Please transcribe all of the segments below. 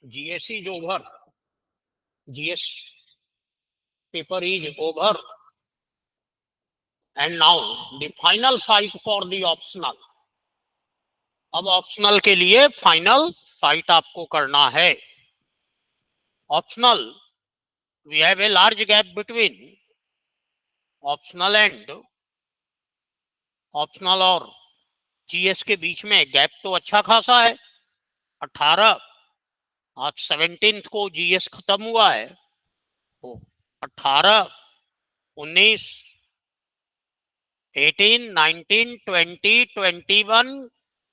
GS is over. GS paper is over. And now the final fight for the optional. अब optional के लिए final fight आपको करना है. Optional, we have a large gap between optional and optional और GS के बीच में gap तो अच्छा खासा है. 18, आज 17 को जीएस खत्म हुआ है, तो 18, 19, 18, 19, 20, 21,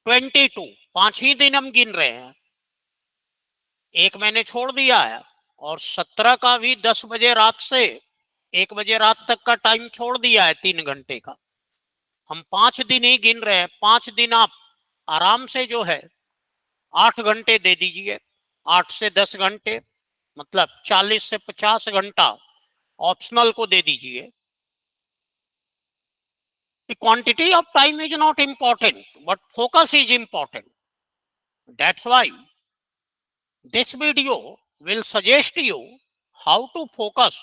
22, 5 ही दिन हम गिन रहे हैं. एक मैंने छोड़ दिया है. और 17 का भी 10 बजे रात से 1 बजे रात तक का टाइम छोड़ दिया है, 3 घंटे का. हम 5 दिन ही गिन रहे हैं. 5 दिन आप आराम से जो है 8 घंटे दे दीजिए. 8 से 10 घंटे मतलब 40 से 50 घंटा ऑप्शनल को दे दीजिए. The quantity of time is not important, but focus is important. That's why this video will suggest you how to focus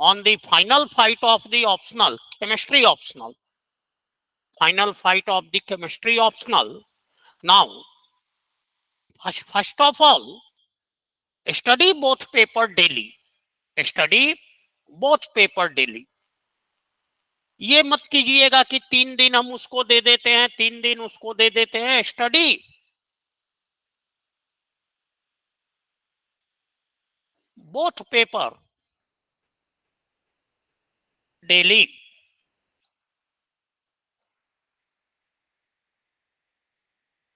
on the final fight of the optional, chemistry optional. Final fight of the chemistry optional. Now, first of all, study both paper daily. Study both paper daily. ये मत कीजिएगा कि 3 दिन हम उसको दे देते हैं, 3 दिन उसको दे देते हैं. Study both paper daily.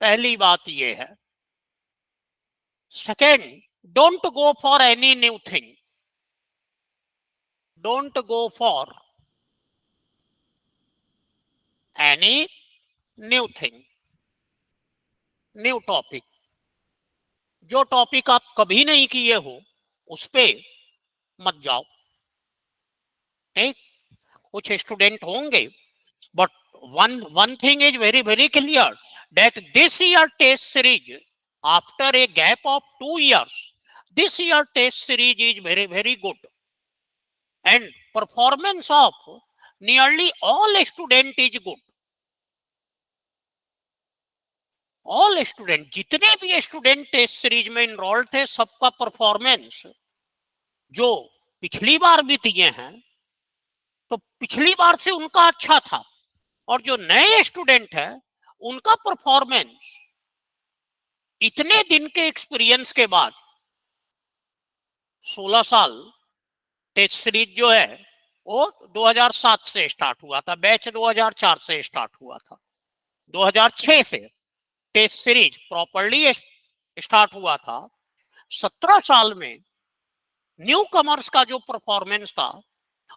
पहली बात ये है. Second, don't go for any new thing. Don't go for any new thing, new topic. जो टॉपिक आप कभी नहीं किए हो उस पे मत जाओ. ठीक, कुछ स्टूडेंट होंगे, but one thing is very very clear, that this year test series, after a gap of 2 years, this year test series is very very good, and performance of nearly all student is good. All student, जितने भी student test series में enrolled थे, सबका performance जो पिछली बार भी दिए हैं तो पिछली बार से उनका अच्छा था. और जो नए स्टूडेंट है उनका परफॉर्मेंस इतने दिन के एक्सपीरियंस के बाद, 16 साल टेस्ट सीरीज जो है वो 2007 से स्टार्ट हुआ था, बैच 2004 से स्टार्ट हुआ था, 2006 से टेस्ट सीरीज प्रॉपर्ली स्टार्ट हुआ था. 17 साल में न्यू कमर्स का जो परफॉर्मेंस था,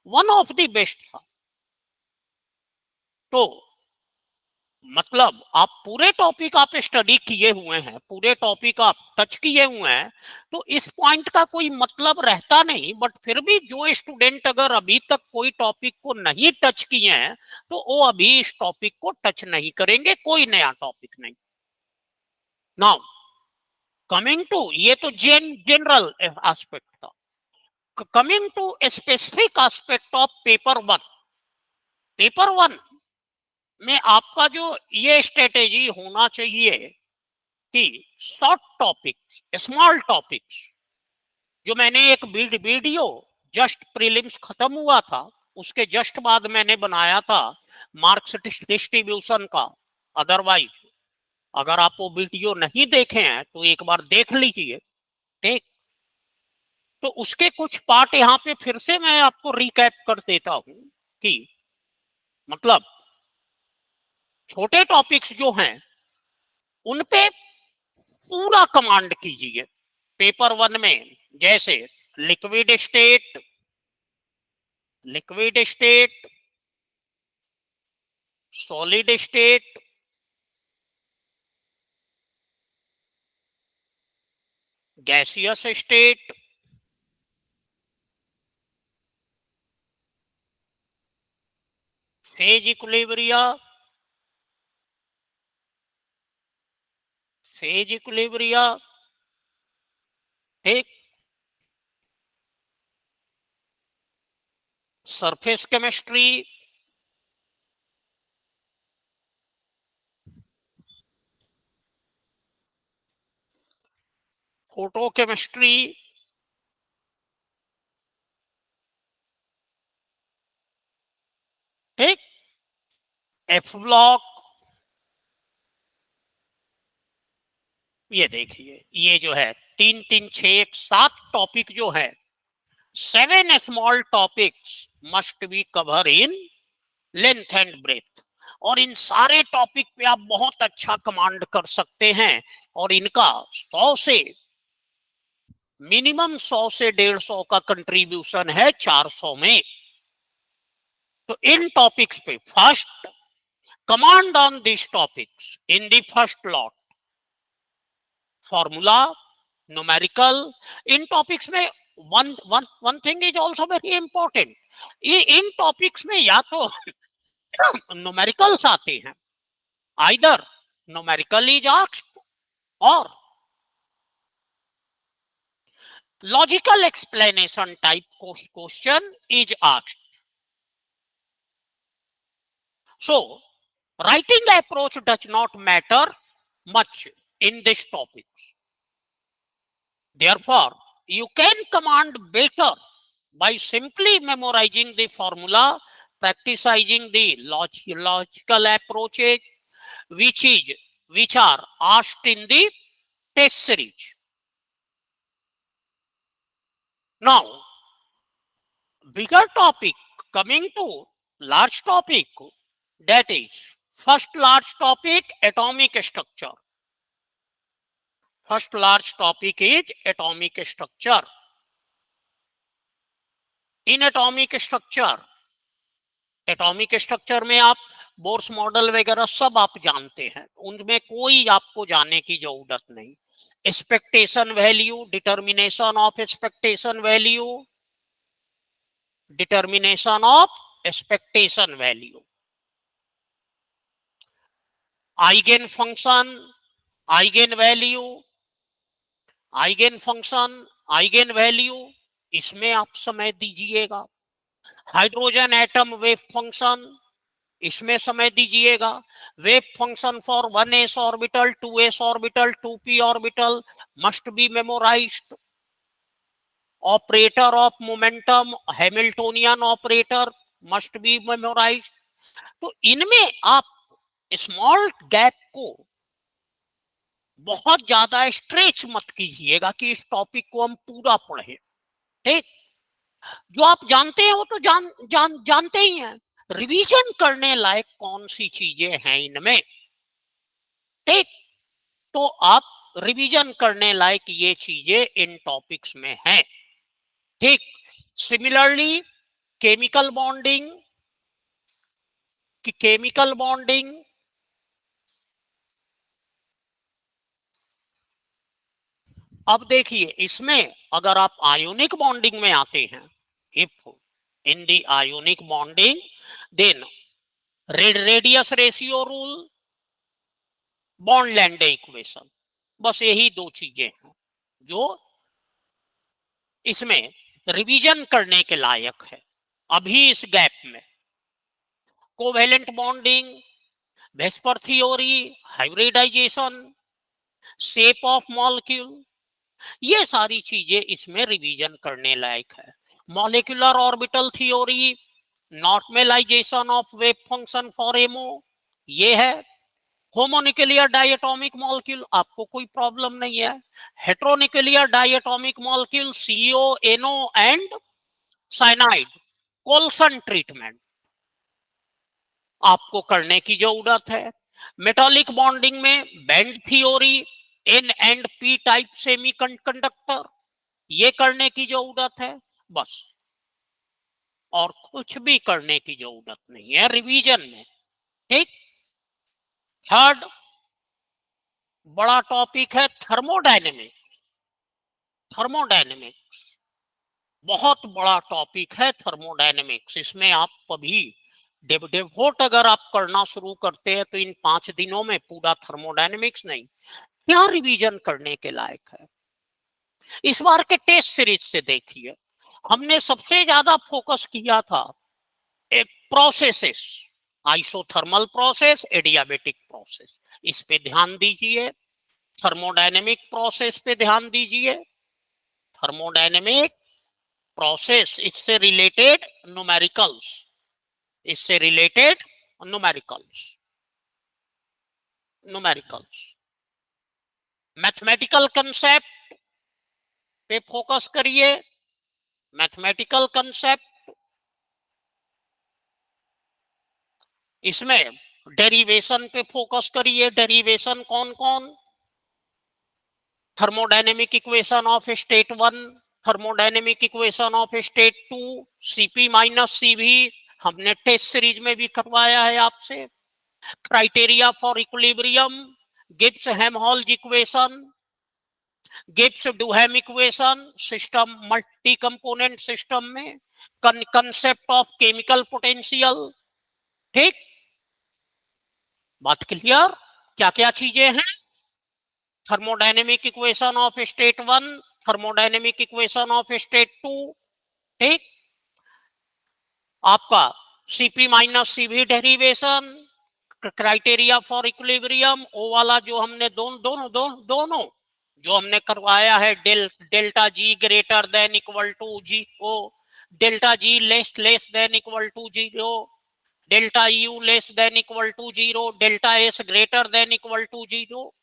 वन ऑफ द बेस्ट था. तो मतलब आप पूरे टॉपिक आप स्टडी किए हुए हैं, पूरे टॉपिक आप टच किए हुए हैं, तो इस पॉइंट का कोई मतलब रहता नहीं. बट फिर भी जो स्टूडेंट अगर अभी तक कोई टॉपिक को नहीं टच किए हैं, तो वो अभी इस टॉपिक को टच नहीं करेंगे, कोई नया टॉपिक नहीं. नाउ कमिंग टू, ये तो जनरल एस्पेक्ट था. Coming to specific aspect of paper 1. Paper 1 में आपका जो ये स्ट्रेटेजी होना चाहिए कि शॉर्ट टॉपिक्स, स्मॉल टॉपिक्स, जो मैंने एक वीडियो जस्ट प्रीलिम्स खत्म हुआ था उसके जस्ट बाद मैंने बनाया था मार्क्स डिस्ट्रीब्यूशन का. अदरवाइज अगर आप वो वीडियो नहीं देखे हैं तो एक बार देख लीजिए. ठीक, तो उसके कुछ पार्ट यहाँ पे फिर से मैं आपको रिकैप कर देता हूं कि मतलब छोटे टॉपिक्स जो हैं उन पे पूरा कमांड कीजिए पेपर 1 में. जैसे liquid state, solid state, gaseous state, phase equilibria, ठीक, सरफेस केमिस्ट्री, फोटो केमिस्ट्री, ठीक, एफ ब्लॉक, ये देखिए ये जो है 3 3 6 1 7 टॉपिक जो है, 7 small topics must be cover in length and breadth. और इन सारे टॉपिक पे आप बहुत अच्छा कमांड कर सकते हैं, और इनका 100 से मिनिमम 100 से 150 का कंट्रीब्यूशन है 400 में। तो इन टॉपिक्स पे first command on this topics in the first lot, formula, numerical. इन टॉपिक्स में one one one thing is also very important, ये इन टॉपिक्स में या तो न्यूमेरिकल्स आते हैं, either numerical is asked or logical explanation type question is asked. So writing approach does not matter much in this topic. Therefore, you can command better by simply memorizing the formula, practicing the logical approaches which are asked in the test series. Now, bigger topic, coming to large topic, that is first large topic, atomic structure. First large topic is atomic structure. In atomic structure में आप Bohr's model वगैरह सब आप जानते हैं, उनमें कोई आपको जाने की जरूरत नहीं। Expectation value, determination of expectation value, determination of expectation value, eigen function, eigen value, eigen function, eigen value, इसमें आप समय दीजिएगा। हाइड्रोजन एटम वेव फंक्शन, इसमें समय दीजिएगा। Wave function for 1s orbital, 2s orbital, 2p orbital must be memorised. Operator of momentum, Hamiltonian operator must be memorised. तो इनमें आप स्मॉल गैप को बहुत ज्यादा स्ट्रेच मत कीजिएगा कि इस टॉपिक को हम पूरा पढ़े। ठीक, जो आप जानते हैं वो तो जानते ही हैं। रिवीजन करने लायक कौन सी चीजें हैं इनमें, ठीक, तो आप रिवीजन करने लायक ये चीजें इन टॉपिक्स में हैं। ठीक, similarly chemical bonding, chemical bonding, अब देखिए इसमें अगर आप आयोनिक बॉन्डिंग में आते हैं, if in the ionic bonding then radius ratio rule, bond length equation, बस यही दो चीजें हैं जो इसमें रिवीजन करने के लायक है अभी इस गैप में। Covalent bonding, VSEPR theory, hybridisation, shape of molecule, ये सारी चीजें इसमें रिवीजन करने लायक है। Molecular orbital theory, normalisation of wave function for MO, ये है। होमोन्यूक्लियर डायटोमिक मॉलिक्यूल, आपको कोई प्रॉब्लम नहीं है। Heteronuclear diatomic molecule, CO, NO and cyanide, Coulson treatment आपको करने की जरूरत है। मेटालिक बॉन्डिंग में band theory, N and P type semiconductor, ये करने की जरूरत है बस, और कुछ भी करने की जरूरत नहीं है रिवीजन में। ठीक, थर्ड बड़ा टॉपिक है थर्मोडायनेमिक्स। थर्मोडायनेमिक्स बहुत बड़ा टॉपिक है थर्मोडायनेमिक्स। इसमें आप कभी डेवोट अगर आप करना शुरू करते हैं तो इन 5 दिनों में पूरा थर्मोडायनेमिक्स नहीं, क्या रिवीजन करने के लायक है। इस बार के टेस्ट सीरीज से देखिए, हमने सबसे ज्यादा फोकस किया था एक processes, isothermal process, adiabatic process, इस पे ध्यान दीजिए। थर्मोडायनेमिक प्रोसेस पे ध्यान दीजिए। थर्मोडायनेमिक प्रोसेस, इससे रिलेटेड न्यूमेरिकल्स, इससे related numericals, numericals, mathematical concept पे फोकस करिए। मैथमेटिकल कंसेप्ट, इसमें डेरिवेशन पे फोकस करिए। डेरिवेशन कौन कौन? Thermodynamic equation of state 1, thermodynamic equation of state 2, CP minus CV हमने टेस्ट सीरीज में भी करवाया है आपसे। Criteria for equilibrium, Gibbs Helmholtz equation, Gibbs Duhem equation, system multi component system में, कंसेप्ट ऑफ केमिकल पोटेंशियल। ठीक, बात क्लियर? क्या क्या चीजें हैं? Thermodynamic equation of state 1, thermodynamic equation of state 2, ठीक, आपका CP minus CV derivation, criteria for equilibrium, ओ वाला जो हमने दोनों जो हमने करवाया है, delta G greater than equal to zero, delta G less than equal to zero, delta U less than equal to zero, delta S greater than equal to zero,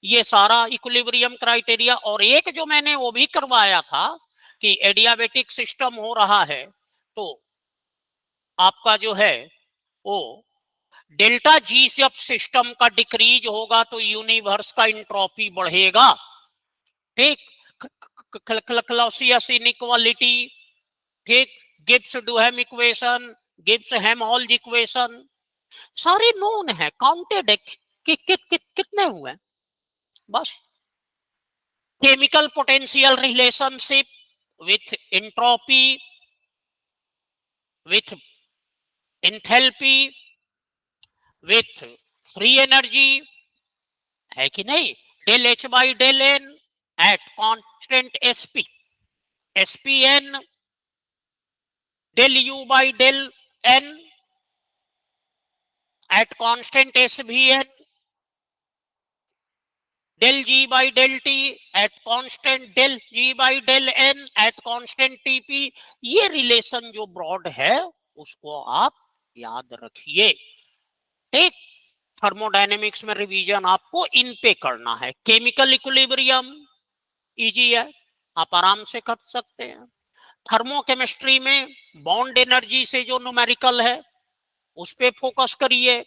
ये सारा इक्विलिब्रियम क्राइटेरिया। और एक जो मैंने वो भी करवाया था कि एडियाबेटिक सिस्टम हो रहा है तो आपका जो है वो डेल्टा जी से अब सिस्टम का डिक्रीज होगा तो यूनिवर्स का इंट्रोपी बढ़ेगा। ठीक, क्लॉसियस इनइक्वालिटी, ठीक, Gibbs Duhem equation, Gibbs Helmholtz equation, सारे नोन है, काउंटेड है कितने हुए, बस। Chemical potential relationship with entropy, with enthalpy, with free energy, है कि नहीं? Del H by del N at constant S P, S P N, del U by del N at constant S भी N, del G by del T at constant del G by del N at constant T P. ये relation जो broad है उसको आप याद रखिए। ठीक, thermodynamics में रिवीजन आपको इन पे करना है। केमिकल इक्विलिब्रियम इजी है, आप आराम से कर सकते हैं। थर्मोकेमिस्ट्री में बॉन्ड एनर्जी से जो न्यूमेरिकल है उस पे फोकस करिए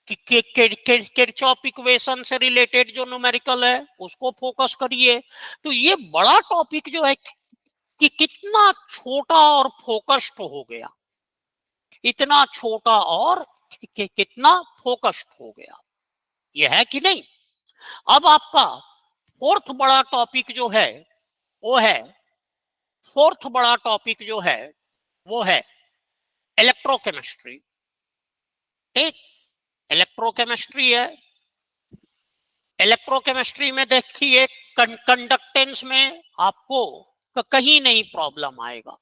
कि किरचॉफ इक्वेशन से रिलेटेड जो न्यूमेरिकल है उसको फोकस करिए। तो ये बड़ा टॉपिक जो है कि कितना छोटा और फोकस्ड हो गया, इतना छोटा और कितना फोकस्ड हो गया, ये है कि नहीं? अब आपका फोर्थ बड़ा टॉपिक जो है वो है, फोर्थ बड़ा टॉपिक जो है वो है इलेक्ट्रोकेमिस्ट्री। ठीक, इलेक्ट्रोकेमिस्ट्री है। इलेक्ट्रोकेमिस्ट्री में देखिए कंडक्टेंस में आपको कहीं नहीं प्रॉब्लम आएगा।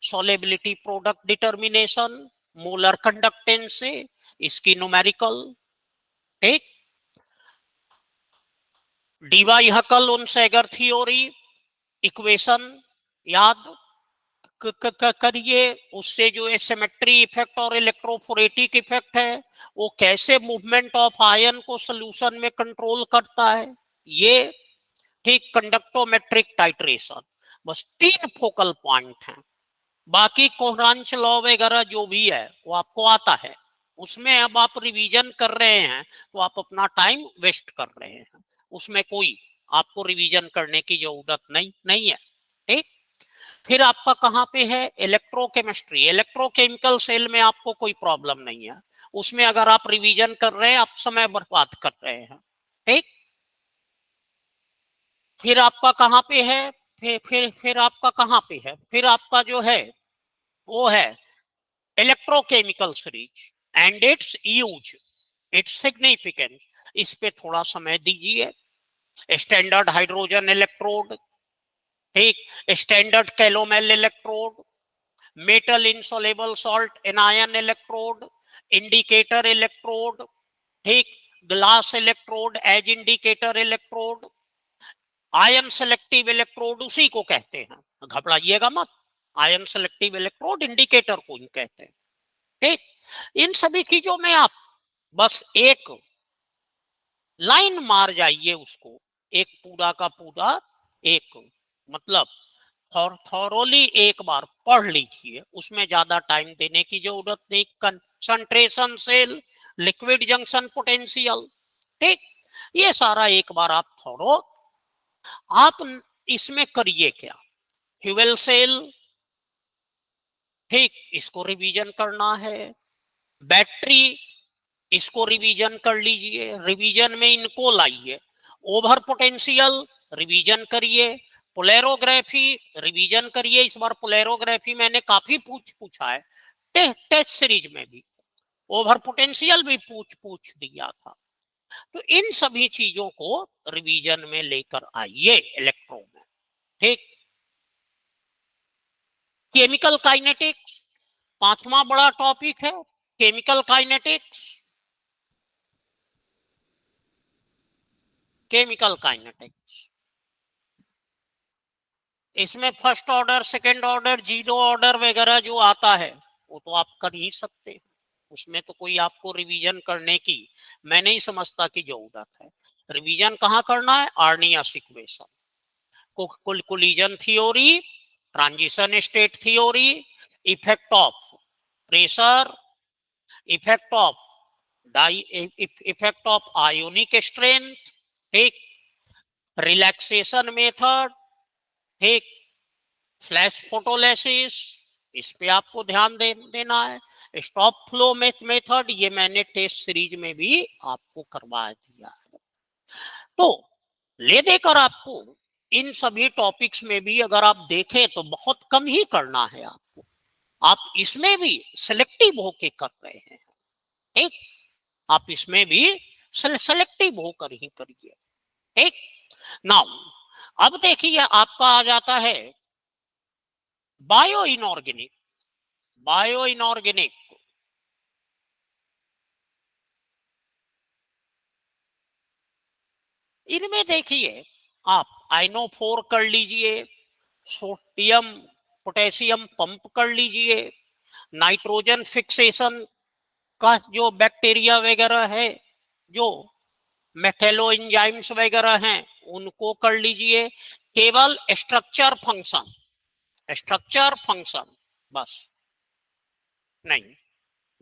Solubility product determination, molar conductance से इसकी न्यूमेरिकल, ठीक, डीवाई हकल उनसेगर थ्योरी इक्वेशन याद करिए। उससे जो एसिमेट्री इफेक्ट और इलेक्ट्रोफोरेटिक इफेक्ट है वो कैसे मूवमेंट ऑफ आयन को सॉल्यूशन में कंट्रोल करता है ये, ठीक, कंडक्टोमेट्रिक टाइट्रेशन। बस 3 फोकल पॉइंट हैं, बाकी कोहरांच लॉ वगैरह जो भी है वो आपको आता है। उसमें अब आप रिवीजन कर रहे हैं तो आप अपना टाइम वेस्ट कर रहे हैं, उसमें कोई आपको रिवीजन करने की जरूरत नहीं है। ठीक, फिर आपका कहाँ पे है इलेक्ट्रोकेमिस्ट्री, इलेक्ट्रोकेमिकल सेल में आपको कोई प्रॉब्लम नहीं है, उसमें अगर आप रिवीजन कर रहे हैं आप समय बर्बाद कर रहे हैं। ठीक, फिर आपका कहाँ पे है, फिर आपका कहाँ पे है, फिर आपका जो है वो है electrochemical series and its use, its significance. इस पे थोड़ा समय दीजिए। स्टैंडर्ड हाइड्रोजन इलेक्ट्रोड, ठीक, standard calomel electrode, metal insoluble salt anion electrode, indicator electrode, ठीक, glass electrode as indicator electrode, ion selective electrode उसी को कहते हैं, घबराइएगा मत, आयन सेलेक्टिव इलेक्ट्रोड इंडिकेटर को ही कहते हैं। ठीक, इन सभी चीजों में आप बस एक लाइन मार जाइए उसको, एक पूरा का पूरा, एक मतलब थॉरोली एक बार पढ़ लीजिए, उसमें ज्यादा टाइम देने की जरूरत नहीं। Concentration cell, liquid junction potential, ठीक, ये सारा एक बार आप थोड़ो, आप इसमें करिए क्या, फ्यूल सेल, ठीक, इसको रिवीजन करना है, बैटरी, इसको रिवीजन कर लीजिए, रिवीजन में इनको लाइए, ओवर पोटेंशियल रिवीजन करिए, पोलैरोग्राफी रिवीजन करिए, इस बार पोलैरोग्राफी मैंने काफी पूछा है टेस्ट सीरीज में भी, ओवर पोटेंशियल भी पूछ दिया था। तो इन सभी चीजों को रिवीजन में लेकर आइए इलेक्ट्रो में। ठीक, केमिकल काइनेटिक्स पांचवा बड़ा टॉपिक है, केमिकल काइनेटिक्स, केमिकल काइनेटिक्स, इसमें first order, second order, zero order वगैरह जो आता है वो तो आप कर ही सकते हैं, उसमें तो कोई आपको रिवीजन करने की मैं नहीं समझता कि जरूरत है। रिवीजन कहाँ करना है, Arrhenius equation, collision theory, transition state theory, effect of pressure, effect of effect of ionic strength, ठीक, रिलैक्सेशन मेथड, ठीक, फ्लैश फोटोलिसिस, इस पे आपको ध्यान देना है, स्टॉप फ्लो मेथड, ये मैंने टेस्ट सीरीज में भी आपको करवा दिया है। तो ले देकर आपको इन सभी टॉपिक्स में भी अगर आप देखें तो बहुत कम ही करना है आपको, आप इसमें भी सिलेक्टिव होके कर रहे हैं, ठीक, आप इसमें भी सेलेक्टिव होकर ही करिए। ठीक, नाउ अब देखिए आपका आ जाता है बायो इनऑर्गेनिक, बायो इनऑर्गेनिक, इनमें देखिए आप आइनोफोर कर लीजिए, सोडियम पोटेशियम पंप कर लीजिए, नाइट्रोजन फिक्सेशन का जो बैक्टीरिया वगैरह है, जो मेटेलो एंजाइम्स वगैरह हैं उनको कर लीजिए, केवल स्ट्रक्चर फंक्शन, स्ट्रक्चर फंक्शन बस, नहीं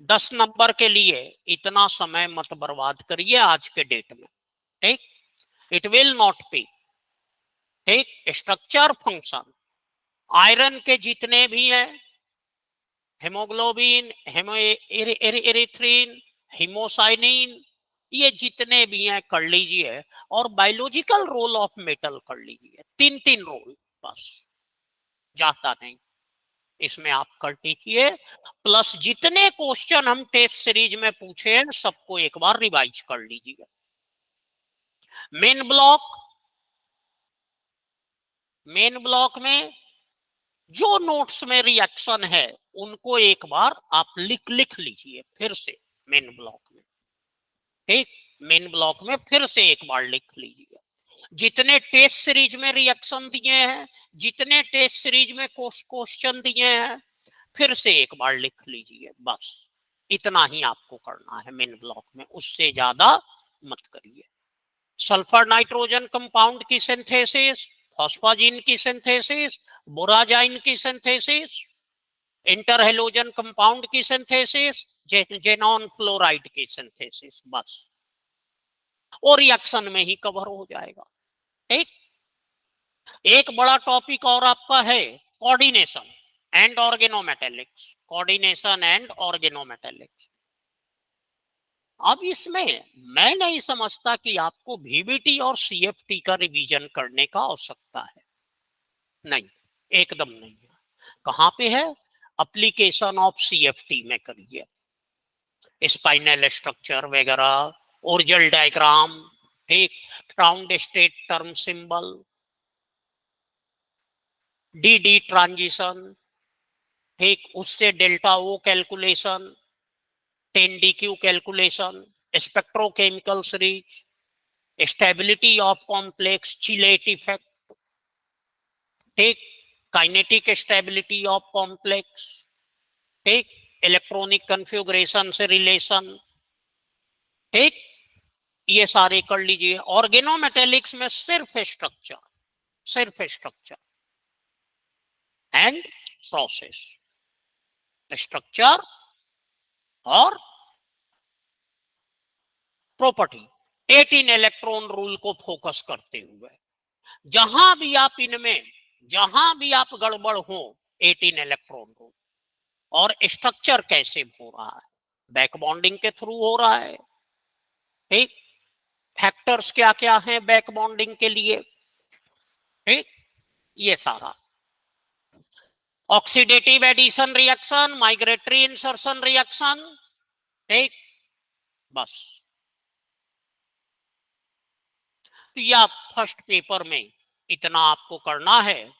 10 नंबर के लिए इतना समय मत बर्बाद करिए आज के डेट में। ठीक, इट विल नॉट पे। ठीक, स्ट्रक्चर फंक्शन, आयरन के जितने भी हैं, हेमोग्लोबिन, एरिथ्रिन, हिमोसाइनिन, ये जितने भी हैं कर लीजिए, और बायोलॉजिकल रोल ऑफ मेटल कर लीजिए, तीन तीन रोल बस, जाता नहीं, इसमें आप कर दीजिए, प्लस जितने क्वेश्चन हम टेस्ट सीरीज में पूछे हैं सबको एक बार रिवाइज कर लीजिए। मेन ब्लॉक, मेन ब्लॉक में जो नोट्स में रिएक्शन है उनको एक बार आप लिख लीजिए फिर से मेन ब्लॉक में। ठीक, मेन ब्लॉक में फिर से एक बार लिख लीजिए, जितने टेस्ट सीरीज में रिएक्शन दिए हैं, जितने टेस्ट सीरीज में क्वेश्चन दिए हैं, फिर से एक बार लिख लीजिए, बस इतना ही आपको करना है मेन ब्लॉक में, उससे ज्यादा मत करिए। सल्फर नाइट्रोजन कंपाउंड की सिंथेसिस, फॉस्फाजिन की सिंथेसिस, बोराजाइन की सिंथेसिस, इंटरहेलोजन कंपाउंड की सिंथेसिस, जेनॉन फ्लोराइड की सिंथेसिस, बस, और रिएक्शन में ही कवर हो जाएगा। ठीक, एक बड़ा टॉपिक और आपका है coordination and organometallics, coordination and organometallics. अब इसमें मैं नहीं समझता कि आपको वीबीटी और सीएफटी का रिवीजन करने का आवश्यकता है, नहीं, एकदम नहीं है। कहां पे है, एप्लीकेशन ऑफ सीएफटी में करिए, स्पाइनल स्ट्रक्चर वगैरह, ओरिजिनल डायग्राम, ठीक, ground state term symbol, d d transition, ठीक, उससे delta o calculation, 10 DQ calculation, spectrochemical series, stability of complex, chelate effect, ठीक, काइनेटिक स्टेबिलिटी ऑफ कॉम्प्लेक्स, ठीक, इलेक्ट्रॉनिक कॉन्फ़िगरेशन से relation, ठीक, ये सारे कर लीजिए। ऑर्गेनोमेटेलिक्स में सिर्फ स्ट्रक्चर एंड प्रोसेस, स्ट्रक्चर और प्रॉपर्टी, 18 इलेक्ट्रॉन रूल को फोकस करते हुए जहां भी आप गड़बड़ हो, 18 इलेक्ट्रॉन रूल। और स्ट्रक्चर कैसे हो रहा है, बैक बॉन्डिंग के थ्रू हो रहा है, ठीक, फैक्टर्स क्या क्या हैं बैक बॉन्डिंग के लिए, ठीक, ये सारा, oxidative addition reaction, migratory insertion reaction, ठीक, बस। तो या फर्स्ट पेपर में इतना आपको करना है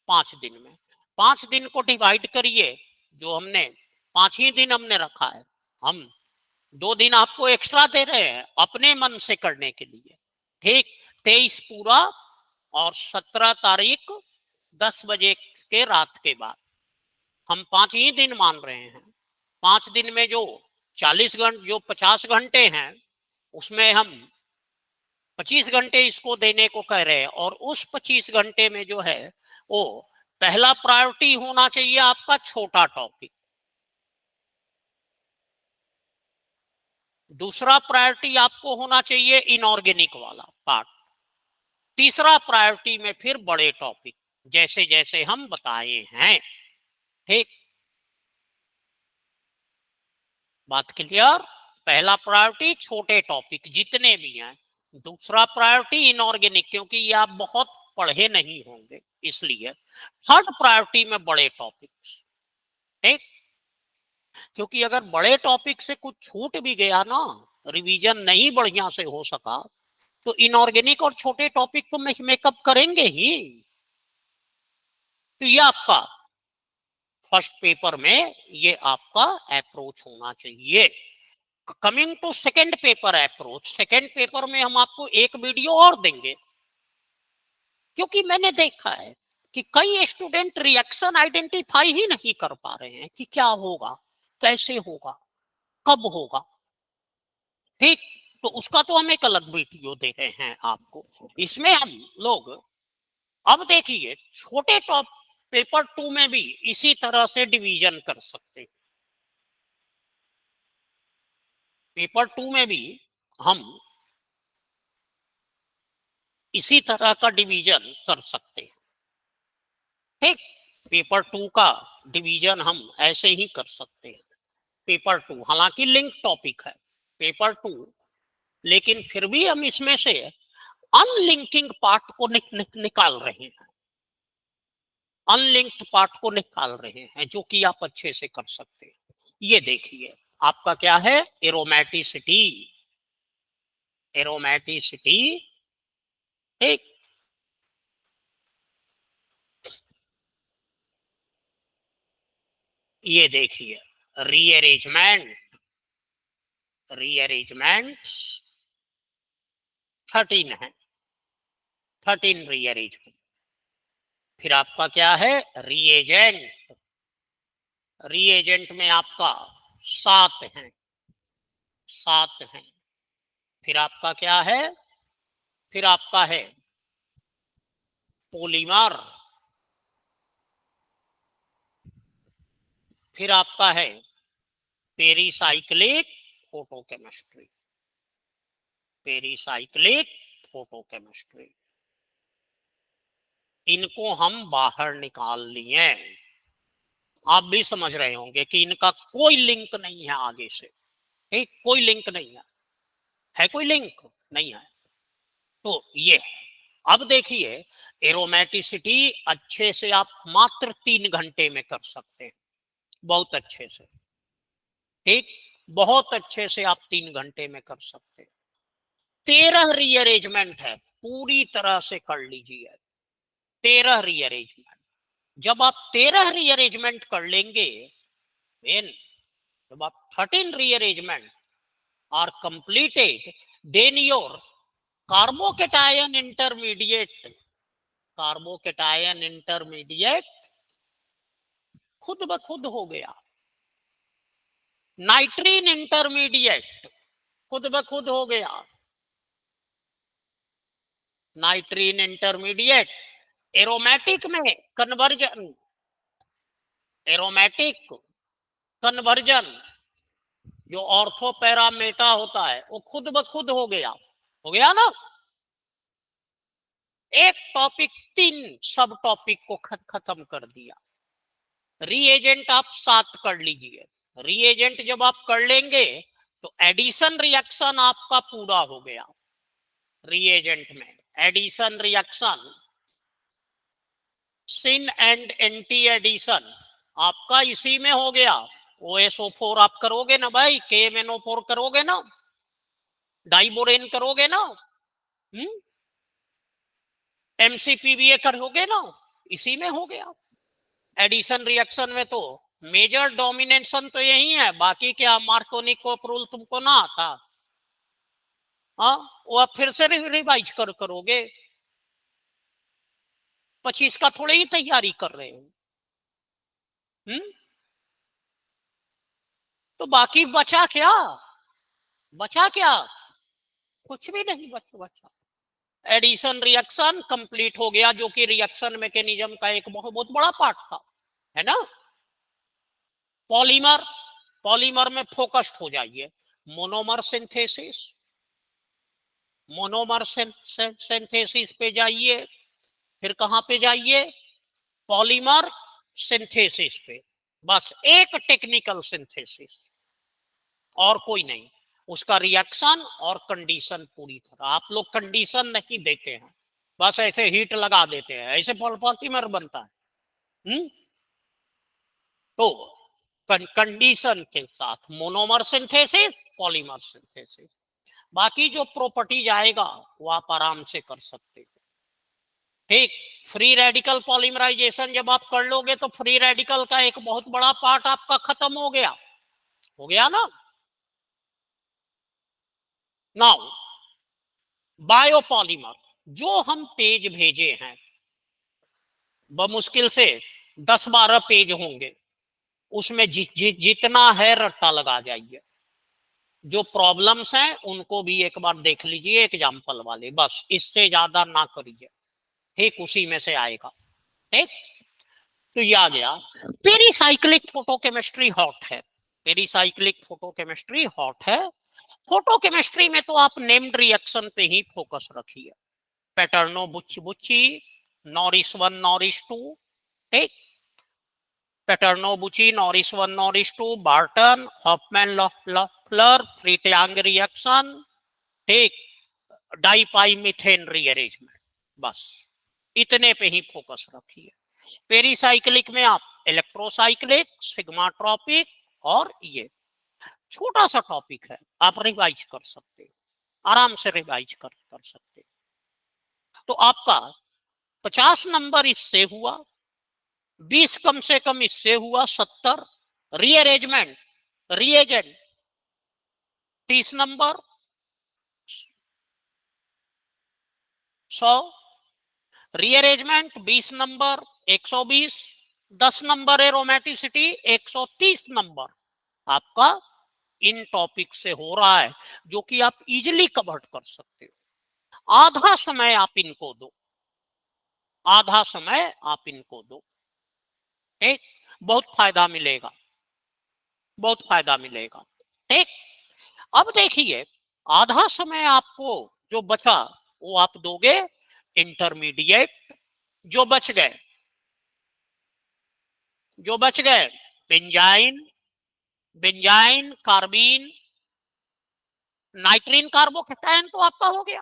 5 दिन में। 5 दिन को डिवाइड करिए, जो हमने 5 ही दिन हमने रखा है, हम 2 दिन आपको एक्स्ट्रा दे रहे हैं अपने मन से करने के लिए, ठीक। 23 पूरा और 17 तारीख 10 बजे के रात के बाद, हम 5 ही दिन मान रहे हैं। 5 दिन में जो 40 घंटे, जो 50 घंटे हैं, उसमें हम 25 घंटे इसको देने को कह रहे हैं। और उस 25 घंटे में जो है वो पहला प्रायोरिटी होना चाहिए आपका छोटा टॉपिक, दूसरा प्रायोरिटी आपको होना चाहिए इनऑर्गेनिक वाला पार्ट, तीसरा प्रायोरिटी में फिर बड़े टॉपिक जैसे जैसे हम बताए हैं, ठीक, बात क्लियर। पहला प्रायोरिटी छोटे टॉपिक जितने भी हैं, दूसरा प्रायोरिटी इनऑर्गेनिक, क्योंकि ये आप बहुत पढ़े नहीं होंगे इसलिए। थर्ड प्रायोरिटी में बड़े टॉपिक्स, ठीक, क्योंकि अगर बड़े टॉपिक से कुछ छूट भी गया ना, रिवीजन नहीं बढ़िया से हो सका, तो इनऑर्गेनिक और छोटे टॉपिक तो मेकअप करेंगे ही। तो ये आपका फर्स्ट पेपर में ये आपका अप्रोच होना चाहिए। Coming to second paper approach, second paper में हम आपको एक वीडियो और देंगे, क्योंकि मैंने देखा है कि कई स्टूडेंट रिएक्शन आइडेंटिफाई ही नहीं कर पा रहे हैं कि क्या होगा, कैसे होगा, कब होगा, ठीक। तो उसका तो हम एक अलग वीडियो दे रहे हैं आपको। इसमें हम लोग अब देखिए छोटे टॉप पेपर 2 में भी इसी तरह से डिवीजन कर सकते हैं। पेपर 2 में भी हम इसी तरह का डिवीजन कर सकते हैं, ठीक। पेपर 2 का डिवीजन हम ऐसे ही कर सकते हैं। पेपर 2 हालांकि लिंक टॉपिक है पेपर 2, लेकिन फिर भी हम इसमें से अनलिंकिंग पार्ट को निकाल रहे हैं, अनलिंक्ड पार्ट को निकाल रहे हैं, जो कि आप अच्छे से कर सकते हैं। ये देखिए आपका क्या है, एरोमेटिसिटी, एरोमेटिसिटी, ठीक, ये देखिए रीअरेंजमेंट, रीअरेंजमेंट 13 है, 13 रीअरेंजमेंट। फिर आपका क्या है, रीएजेंट, रीएजेंट में आपका 7 है, 7 है। फिर आपका क्या है, फिर आपका है पॉलीमर, फिर आपका है पेरीसाइक्लिक फोटोकेमिस्ट्री, पेरीसाइक्लिक फोटोकेमिस्ट्री, इनको हम बाहर निकाल लिए। आप भी समझ रहे होंगे कि इनका कोई लिंक नहीं है आगे से, ठीक, कोई लिंक नहीं है कोई लिंक नहीं है। तो ये है। अब देखिए एरोमेटिसिटी अच्छे से आप मात्र 3 घंटे में कर सकते हैं, बहुत अच्छे से, ठीक, बहुत अच्छे से आप 3 घंटे में कर सकते हैं। 13 रीअरेंजमेंट है, पूरी तरह से कर लीजिए 13 रीअरेंजमेंट, जब आप 13 रीअरेंजमेंट कर लेंगे, जब आप 13 rearrangement are completed, then your carbocation intermediate खुद ब खुद हो गया। नाइट्रीन इंटरमीडिएट खुद ब खुद हो गया। नाइट्रीन इंटरमीडिएट एरोमेटिक में कन्वर्जन, एरोमेटिक कन्वर्जन जो ऑर्थो पैरा मेटा होता है वो खुद ब खुद हो गया ना। एक टॉपिक 3 सब टॉपिक को खत्म कर दिया। रीएजेंट आप 7 कर लीजिए। रीएजेंट जब आप कर लेंगे तो एडिशन रिएक्शन आपका पूरा हो गया। रीएजेंट में addition reaction, syn and anti addition आपका इसी में हो गया। OSO4 आप करोगे ना भाई, KMNO4 करोगे ना, डाइबोरेन करोगे ना, MCPBA करोगे ना, इसी में हो गया। एडिशन रिएक्शन में तो मेजर डोमिनेशन तो यही है, बाकी क्या मार्कोनिक कोपरूल तुमको ना आता, हाँ वो आप फिर से रिवाइज करोगे। 25 का थोड़े ही तैयारी कर रहे हो। तो बाकी बचा क्या, कुछ भी नहीं बचा। एडिशन रिएक्शन कंप्लीट हो गया, जो कि रिएक्शन मैकेनिज्म का एक बहुत बड़ा पार्ट था, है ना। पॉलीमर में फोकस्ड हो जाइए। मोनोमर सिंथेसिस पे जाइए, फिर कहां पे जाइए, पॉलीमर सिंथेसिस पे। बस एक टेक्निकल सिंथेसिस और कोई नहीं, उसका रिएक्शन और कंडीशन पूरी तरह। आप लोग कंडीशन नहीं देते हैं, बस ऐसे हीट लगा देते हैं, ऐसे पॉलीमर बनता है। तो कंडीशन के साथ मोनोमर सिंथेसिस, पॉलीमर सिंथेसिस, बाकी जो प्रॉपर्टीज आएगा वो आप आराम से कर सकते हो। ठीक, फ्री रेडिकल पॉलीमराइजेशन जब आप कर लोगे तो फ्री रेडिकल का एक बहुत बड़ा पार्ट आपका खत्म हो गया ना। नाउ बायोपॉलीमर, जो हम पेज भेजे हैं बमुश्किल से 10-12 पेज होंगे, उसमें जितना है रट्टा लगा जाइए। जो प्रॉब्लम्स हैं उनको भी एक बार देख लीजिए एग्जाम्पल वाले, बस इससे ज्यादा ना करिए। ठीक, उसी में से आएगा। ठीक, तो ये आ गया। पेरीसाइक्लिक फोटोकेमिस्ट्री हॉट है, पेरीसाइक्लिक फोटोकेमिस्ट्री हॉट है। फोटोकेमिस्ट्री में तो आप नेम्ड रिएक्शन पे ही फोकस रखिए। पैटर्नो बुच्ची, नॉरिस 1 नॉरिस 2, ठीक, Paterno Buchi, Norrish 1 Norrish 2, Barton, Hoffmann Loffler, Freytag reaction, ठीक, डाइपाई मीथेन रीअरेंजमेंट, बस इतने पे ही फोकस रखिए। पेरीसाइक्लिक में आप इलेक्ट्रोसाइक्लिक, सिग्माट्रोपिक, और ये छोटा सा टॉपिक है, आप रिवाइज कर सकते हो, आराम से रिवाइज कर सकते हो। तो आपका 50 नंबर इससे हुआ, 20 कम से कम इससे हुआ, 70 rearrangement reagent 30 number, 100 rearrangement 20 number, 120, 10 number aromaticity, 130 number आपका इन टॉपिक से हो रहा है, जो कि आप इजीली कवर कर सकते हो। आधा समय आप इनको दो, आधा समय आप इनको दो, ठीक, बहुत फायदा मिलेगा, बहुत फायदा मिलेगा। ठीक, अब देखिए आधा समय आपको जो बचा वो आप दोगे इंटरमीडिएट। जो बच गए बेंजाइन कार्बीन, नाइट्रीन कार्बोकेटायन तो आपका हो गया,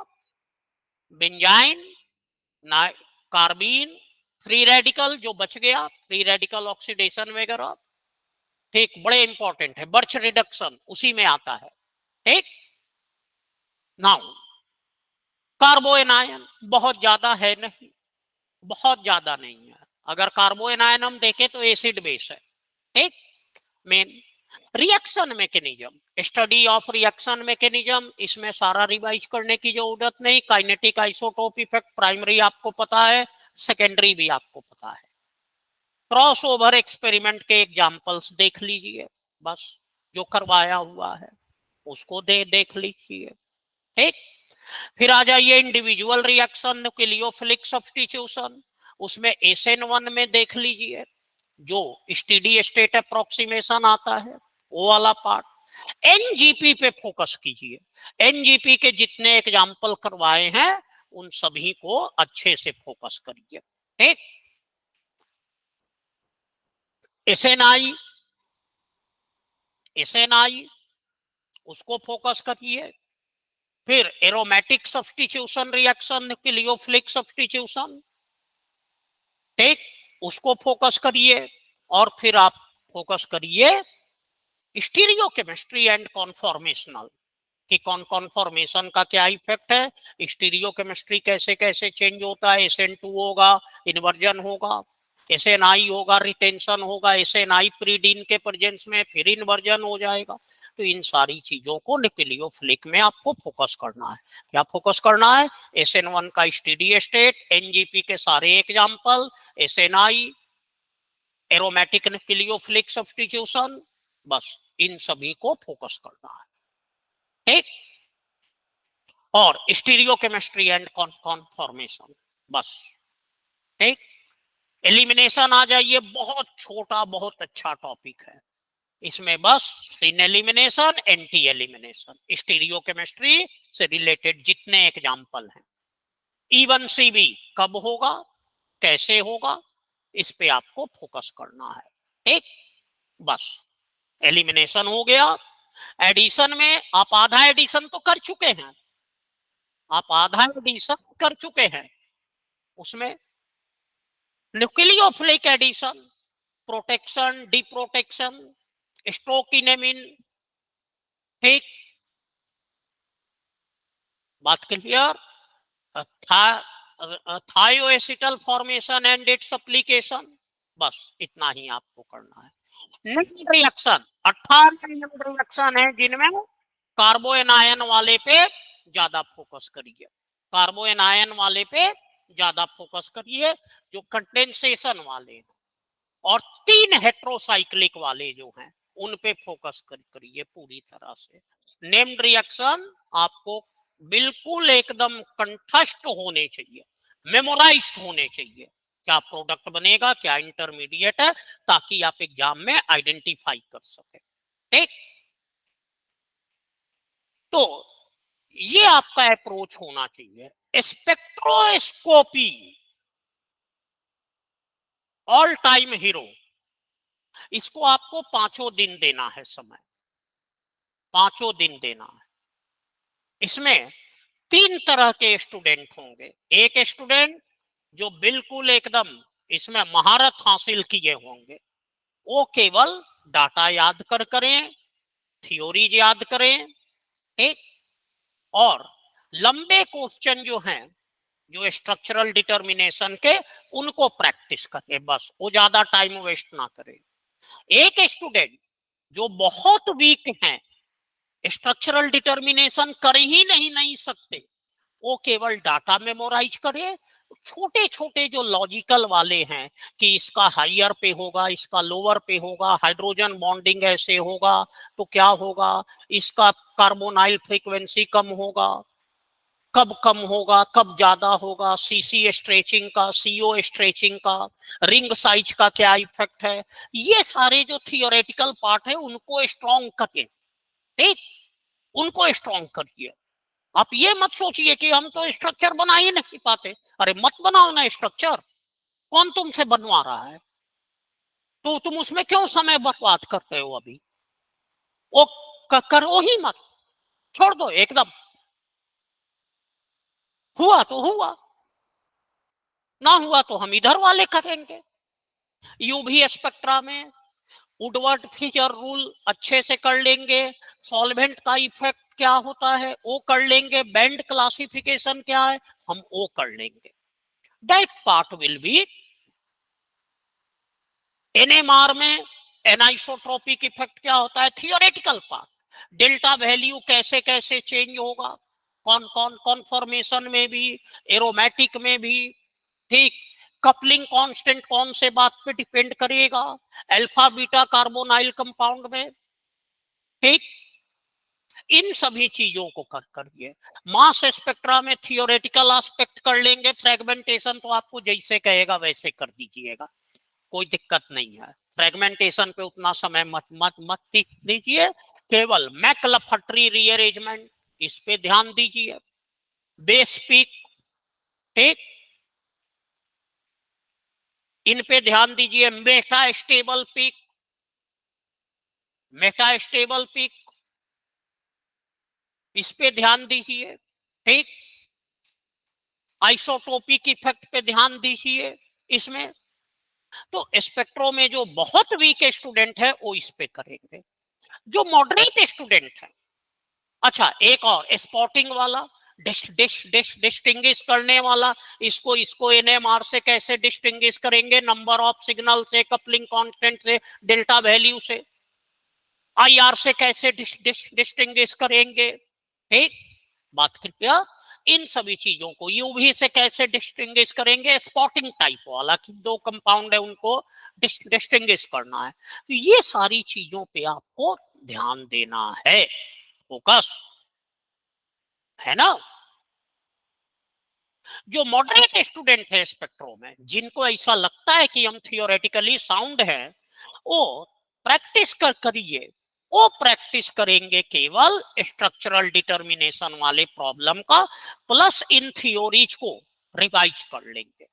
बेंजाइन कार्बीन, फ्री रेडिकल जो बच गया, फ्री रेडिकल ऑक्सीडेशन वगैरह, ठीक, बड़े इंपॉर्टेंट है। बर्च रिडक्शन उसी में आता है। ठीक, नाउ कार्बोएनायन बहुत ज्यादा है नहीं, बहुत ज्यादा नहीं है, अगर कार्बोएनायन हम देखें तो एसिड बेस है, ठीक। Main reaction mechanism, study of reaction mechanism, इसमें सारा रिवाइज करने की जरूरत नहीं। काइनेटिक आइसोटोप इफेक्ट प्राइमरी आपको पता है, सेकेंडरी भी आपको पता है। क्रॉस ओवर एक्सपेरिमेंट के एग्जांपल्स देख लीजिए, बस जो करवाया हुआ है उसको देख लीजिए, ठीक। फिर आ जाइए इंडिविजुअल रिएक्शन, न्यूक्लियोफिलिक सब्स्टिट्यूशन, उसमें SN1 में देख लीजिए जो स्टेडी स्टेट अप्रोक्सीमेशन आता है, वो वाला पार्ट। NGP पे फोकस कीजिए, NGP के जितने एग्जाम्पल करवाए हैं उन सभी को अच्छे से फोकस करिए, ठीक। SNI उसको फोकस करिए। फिर aromatic substitution reaction, nucleophilic substitution, ठीक, उसको फोकस करिए। और फिर आप फोकस करिए स्टीरियोकेमिस्ट्री एंड कॉन्फॉर्मेशनल, कि कॉन्फॉर्मेशन का क्या इफेक्ट है, स्टीरियोकेमिस्ट्री कैसे कैसे चेंज होता है, SN2 होगा इन्वर्जन होगा, SNI होगा रिटेंशन होगा, SNI प्रीडीन के प्रेजेंस में फिर इन्वर्जन हो जाएगा। तो इन सारी चीजों को न्यूक्लियोफिलिक में आपको फोकस करना है। क्या फोकस करना है? SN1 का स्टेडी स्टेट, NGP के सारे example, SNI, aromatic nucleophilic substitution, बस इन सभी को फोकस करना है, ठीक। और स्टीरियोकेमिस्ट्री एंड कॉन्फॉर्मेशन, बस, ठीक। एलिमिनेशन आ जाइए, बहुत छोटा बहुत अच्छा टॉपिक है, इसमें बस सिन एलिमिनेशन, एंटी एलिमिनेशन, स्टीरियोकेमिस्ट्री से रिलेटेड जितने एग्जाम्पल हैं। इवन सीबी कब होगा, कैसे होगा, इस पे आपको फोकस करना है, ठीक। बस एलिमिनेशन हो गया। एडिशन में आप आधा एडिशन तो कर चुके हैं, आप आधा एडिशन कर चुके हैं, उसमें nucleophilic addition, protection, deprotection, stork enamine, ठीक, बात क्लियर। Thioacetal formation and its application, बस इतना ही आपको करना है। नेम्ड रिएक्शन, 18 नेम्ड रिएक्शन है जिनमें कार्बोएनायन वाले पे ज्यादा फोकस करिए, कार्बोएनायन वाले पे ज्यादा फोकस करिए, जो कंडेंसेशन वाले हैं, और 3 हेट्रोसाइक्लिक वाले जो हैं उन पे फोकस करिए पूरी तरह से। नेम्ड रिएक्शन आपको बिल्कुल एकदम कंठस्थ होने चाहिए, मेमोराइज्ड होने चाहिए, क्या प्रोडक्ट बनेगा, क्या इंटरमीडिएट है, ताकि आप एग्जाम में आइडेंटिफाई कर सके, ठीक। तो ये आपका अप्रोच होना चाहिए। स्पेक्ट्रोस्कोपी ऑल टाइम हीरो, इसको आपको 5 दिन देना है समय, 5 दिन देना है। इसमें 3 तरह के स्टूडेंट होंगे। एक स्टूडेंट जो बिल्कुल एकदम इसमें महारत हासिल किए होंगे, वो केवल डाटा याद करें, थ्योरीज याद करें, ठीक। और लंबे क्वेश्चन जो हैं, जो स्ट्रक्चरल डिटर्मिनेशन के, उनको प्रैक्टिस करें, बस वो ज्यादा टाइम वेस्ट ना करें। एक स्टूडेंट जो बहुत वीक हैं, स्ट्रक्चरल डिटर्मिनेशन कर ही नहीं सकते, वो केवल डाटा मेमोराइज करे, छोटे छोटे जो लॉजिकल वाले हैं कि इसका हायर पे होगा, इसका लोअर पे होगा, हाइड्रोजन बॉन्डिंग ऐसे होगा तो क्या होगा, इसका कार्बोनाइल फ्रीक्वेंसी कम होगा, कब कम होगा, कब ज्यादा होगा, सीसी स्ट्रेचिंग का, सीओ स्ट्रेचिंग का, रिंग साइज का क्या इफेक्ट है, ये सारे जो थियोरेटिकल पार्ट है उनको स्ट्रॉन्ग करिए, ठीक, उनको स्ट्रॉन्ग करिए। आप ये मत सोचिए कि हम तो स्ट्रक्चर बना ही नहीं पाते, अरे मत बनाओ ना स्ट्रक्चर, कौन तुमसे बनवा रहा है, तो तुम उसमें क्यों समय बर्बाद करते हो, अभी वो करो ही मत, छोड़ दो एकदम, हुआ तो हुआ, ना हुआ तो हम इधर वाले करेंगे। यूवी स्पेक्ट्रा में वुडवर्ड फीचर रूल अच्छे से कर लेंगे, सॉल्वेंट का इफेक्ट क्या होता है वो कर लेंगे, बैंड क्लासिफिकेशन क्या है हम वो कर लेंगे, that part will be NMR में एनाइसोट्रोपिक इफेक्ट क्या होता है, थियोरेटिकल पार्ट, डेल्टा वैल्यू कैसे कैसे चेंज होगा, कौन कौन कॉन्फॉर्मेशन में भी, एरोमेटिक में भी, ठीक, कपलिंग कांस्टेंट कौन से बात पे डिपेंड करेगा, अल्फा बीटा कार्बोनाइल कंपाउंड में, ठीक, इन सभी चीजों को कर करिए। मास स्पेक्ट्रा में थियोरेटिकल एस्पेक्ट कर लेंगे, फ्रेगमेंटेशन तो आपको जैसे कहेगा वैसे कर दीजिएगा, कोई दिक्कत नहीं है, फ्रेगमेंटेशन पे उतना समय मत मत मत दीजिए, केवल मैक्लफटरी रीअरेंजमेंट इस पे ध्यान दीजिए, बेस पीक, ठीक, इन पे ध्यान दीजिए, Meta stable peak, Meta stable peak इस पे ध्यान दीजिए, ठीक, आइसोटोपिक इफेक्ट पे ध्यान दीजिए इसमें। तो स्पेक्ट्रो में जो बहुत वीक स्टूडेंट है वो इस पे करेंगे, जो मॉडरेट स्टूडेंट है, अच्छा एक और स्पॉटिंग वाला, डिस्टिंग्विश करने वाला, इसको इसको एनएमआर से कैसे डिस्टिंग्विश करेंगे, नंबर ऑफ सिग्नल से, कपलिंग कांस्टेंट से, डेल्टा वैल्यू से, आईआर से कैसे डिस्टिंग्विश करेंगे, ठीक, बात कृपया इन सभी चीजों को, यूवी से कैसे डिस्टिंग्विश करेंगे, स्पॉटिंग टाइप वाला कि दो कंपाउंड है उनको डिस्टिंग्विश करना है, तो ये सारी चीजों पे आपको ध्यान देना है, फोकस है ना। जो मॉडरेट स्टूडेंट है स्पेक्ट्रो में, जिनको ऐसा लगता है कि हम थियोरेटिकली साउंड है, वो प्रैक्टिस करिए, वो प्रैक्टिस करेंगे केवल स्ट्रक्चरल डिटर्मिनेशन वाले प्रॉब्लम का, प्लस इन थियोरीज को रिवाइज कर लेंगे,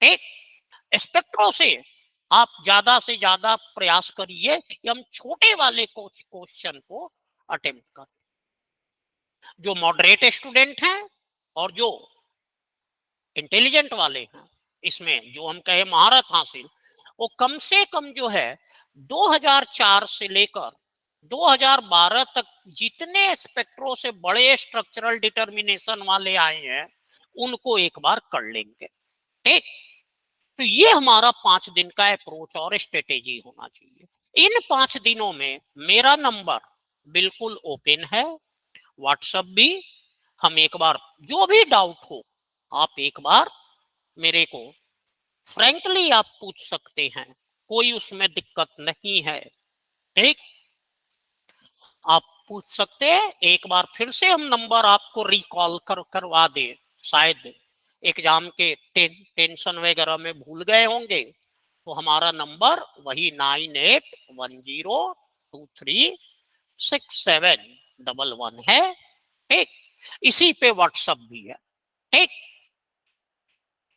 ठीक। स्पेक्ट्रो से आप ज्यादा से ज्यादा प्रयास करिए कि हम छोटे वाले क्वेश्चन को अटेम्प्ट करें। जो मॉडरेट स्टूडेंट हैं और जो इंटेलिजेंट वाले हैं, इसमें जो हम कहे महारत हासिल, वो कम से कम जो है 2004 से लेकर 2012 तक जितने स्पेक्ट्रो से बड़े स्ट्रक्चरल डिटर्मिनेशन वाले आए हैं उनको एक बार कर लेंगे, ठीक। तो ये हमारा 5 दिन का अप्रोच और स्ट्रेटेजी होना चाहिए। इन 5 दिनों में मेरा नंबर बिल्कुल ओपन है, व्हाट्सएप भी, हम एक बार जो भी डाउट हो आप एक बार मेरे को फ्रैंकली आप पूछ सकते हैं, कोई उसमें दिक्कत नहीं है, ठीक, आप पूछ सकते हैं। एक बार फिर से हम नंबर आपको रिकॉल करवा दे, शायद एग्जाम के टेंशन वगैरह में भूल गए होंगे, तो हमारा नंबर वही 9810236711 है, ठीक, इसी पे व्हाट्सएप भी है, ठीक।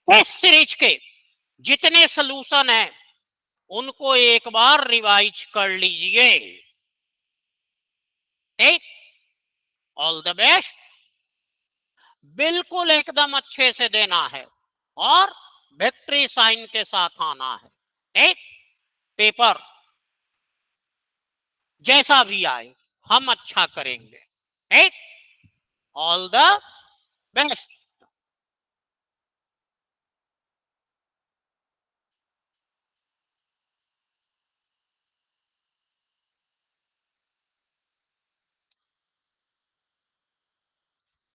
टेस्ट सीरीज के जितने सलूशन है उनको एक बार रिवाइज कर लीजिए, ठीक, ऑल द बेस्ट, बिल्कुल एकदम अच्छे से देना है और विक्ट्री साइन के साथ आना है, ठीक, पेपर जैसा भी आए हम अच्छा करेंगे, ठीक, ऑल द बेस्ट।